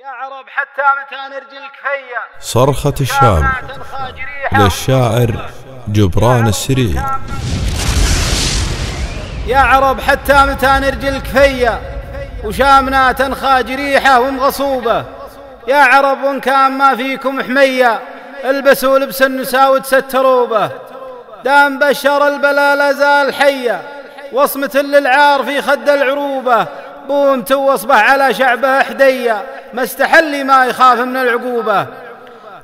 يا عرب حتى متى نرجي الكفية. صرخة الشام للشاعر جبران السري. يا عرب حتى متى نرجي الكفية وشامنا تنخى جريحة ومغصوبة. يا عرب وإن كان ما فيكم حمية البسوا لبس النساء وتستروا به. دام بشر البلا لازال حية وصمة للعار في خد العروبة. بومت واصبح على شعبه حدية ما استحلي ما يخاف من العقوبة.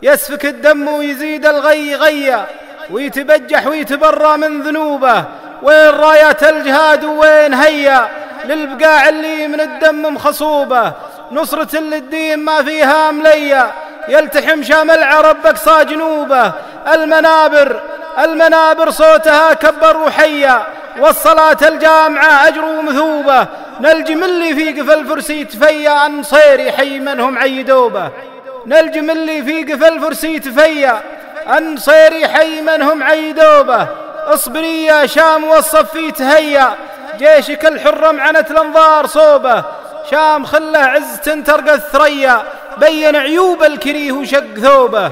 يسفك الدم ويزيد الغي غية ويتبجح ويتبرى من ذنوبه. وين رايات الجهاد وين هيا للبقاع اللي من الدم مخصوبة. نصرة للدين ما فيها ملية يلتحم شام العرب بقصى جنوبه. المنابر صوتها كبر وحيا والصلاة الجامعة أجر ومثوبة. نلجم اللي في قفل فرسي تفيا عن صير حي منهم عيدوبه. نلجم اللي في قفل فرسي تفيا عن صير حي منهم عيدوبه. اصبري يا شام والصفي تهيا جيشك الحرم عنت الانظار صوبه. شام خله عز ترقى الثريا بين عيوب الكريه وشق ثوبه.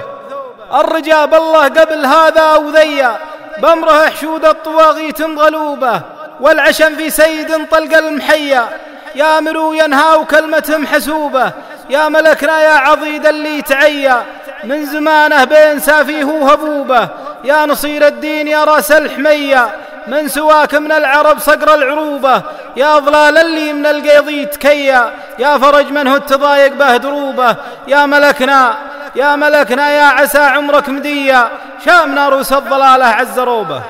الرجا بالله قبل هذا وذيا بامره حشود الطواغيت مغلوبه. والعشم في سيد طلق المحيا يامر ينهى وكلمتهم حسوبه. يا ملكنا يا عضيد اللي تعيا من زمانه بين سافيه وهبوبه. يا نصير الدين يا راس الحمية من سواك من العرب صقر العروبة. يا ظلال اللي من القيضي تكيا يا فرج من هو التضايق به دروبه. يا ملكنا يا عسى عمرك مديا شامنا روس الضلالة عزروبه.